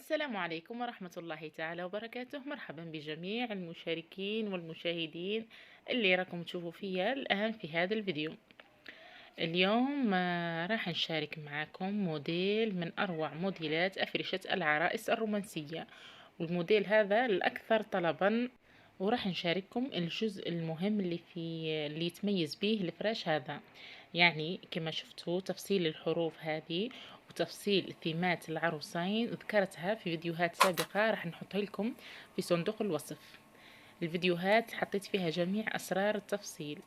السلام عليكم ورحمة الله تعالى وبركاته. مرحبا بجميع المشاركين والمشاهدين اللي راكم تشوفوا فيا الآن في هذا الفيديو. اليوم راح نشارك معاكم موديل من أروع موديلات أفرشة العرائس الرومانسية، والموديل هذا الأكثر طلبا، وراح نشارككم الجزء المهم اللي يتميز به الفراش هذا. يعني كما شفتوا تفصيل الحروف هذه وتفصيل ثيمات العروسين ذكرتها في فيديوهات سابقة، راح نحطها لكم في صندوق الوصف. الفيديوهات حطيت فيها جميع أسرار التفصيل،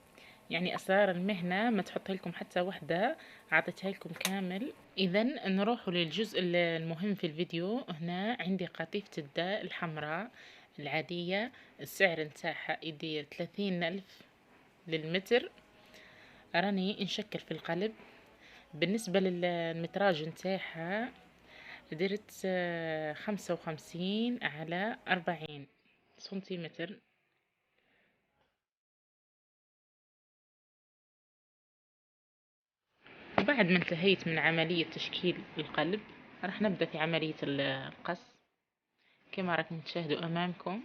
يعني أسرار المهنة ما تحط لكم حتى وحدة، عطيتها لكم كامل. إذا نروح للجزء المهم في الفيديو. هنا عندي قطيفة الداء الحمراء العادية، السعر نتاعها يدير 30,000 للمتر. راني نشكل في القلب. بالنسبة للمتراج نتاعها درت 55 على 40 سنتيمتر. وبعد ما انتهيت من عملية تشكيل القلب راح نبدأ في عملية القص كما راكم تشاهدوا أمامكم.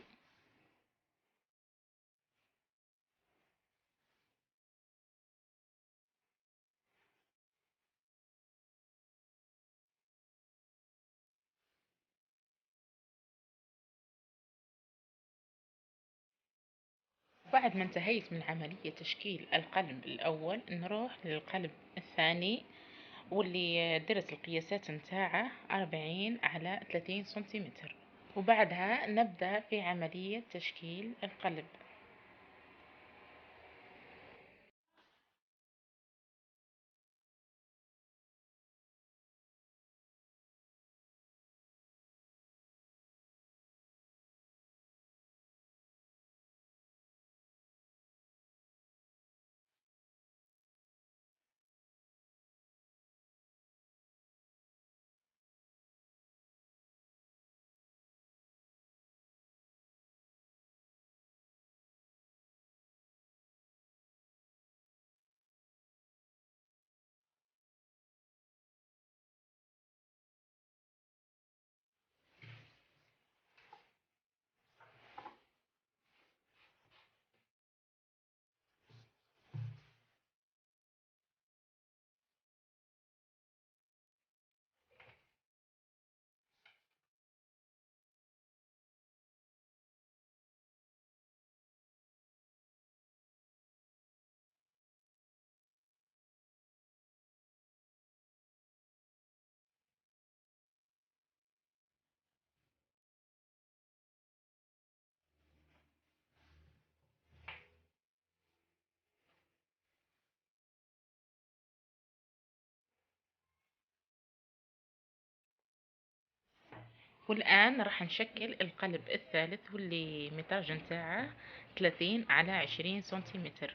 بعد ما انتهيت من عملية تشكيل القلب الأول نروح للقلب الثاني، واللي درت القياسات نتاعه 40 على 30 سنتيمتر. وبعدها نبدأ في عملية تشكيل القلب. والآن راح نشكل القلب الثالث، واللي متراج نتاعه 30 على 20 سنتيمتر.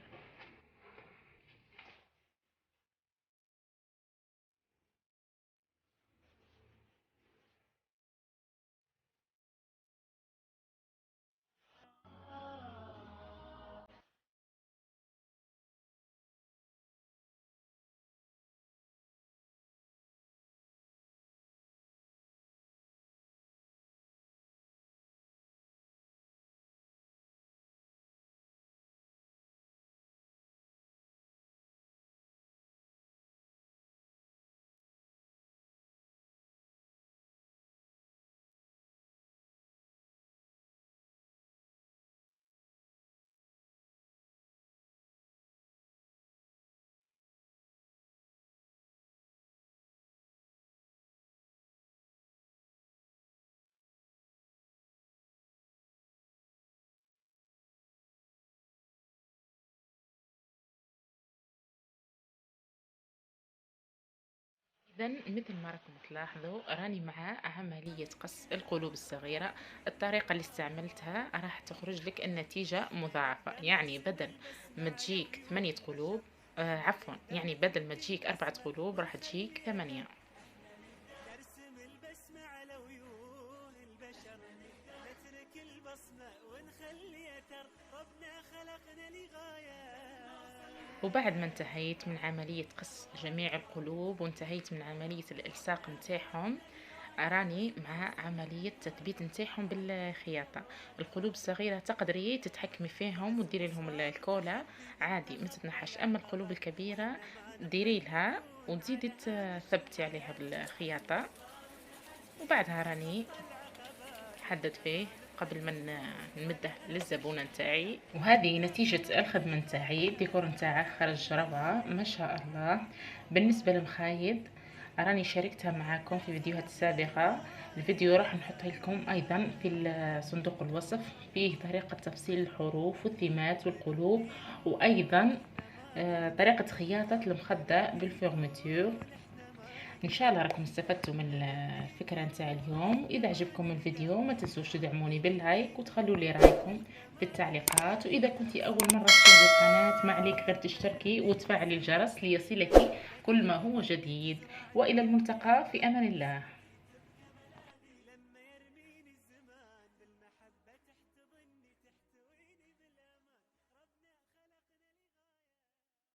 إذا مثل ما راكم تلاحظوا راني مع عملية قص القلوب الصغيرة. الطريقة اللي استعملتها راح تخرج لك النتيجة مضاعفة، يعني بدل ما تجيك 8 قلوب، عفوا، يعني بدل ما تجيك 4 قلوب راح تجيك 8. نرسم البسمة على عيون البشر، نترك البصمة ونخلي أثر، ربنا خلقنا لغاية. وبعد ما انتهيت من عملية قص جميع القلوب وانتهيت من عملية الإلصاق متاعهم، راني مع عملية تثبيت نتاعهم بالخياطة. القلوب الصغيرة تقدري تتحكمي فيهم وديري لهم الكولا عادي ما تتنحش، اما القلوب الكبيرة ديري لها وتزيدي تثبتي عليها بالخياطة، وبعدها راني حدد فيه قبل ما نمده للزبونة نتاعي. وهذه نتيجة الخدمة نتاعي، الديكور نتاعه خرج روعة ما شاء الله. بالنسبة للمخايد راني شاركتها معاكم في فيديوهات سابقة، الفيديو راح نحطه لكم ايضا في صندوق الوصف، فيه طريقة تفصيل الحروف والثيمات والقلوب، وايضا طريقة خياطة المخدة بالفورميتور. ان شاء الله راكم استفدتوا من الفكره نتاع اليوم. اذا عجبكم الفيديو ما تنسوش تدعموني باللايك وتخلوا لي رايكم في التعليقات، واذا كنتي اول مره تشاهدي القناه ما عليك غير تشتركي وتفعلي الجرس ليصلك كل ما هو جديد. والى الملتقى في امان الله.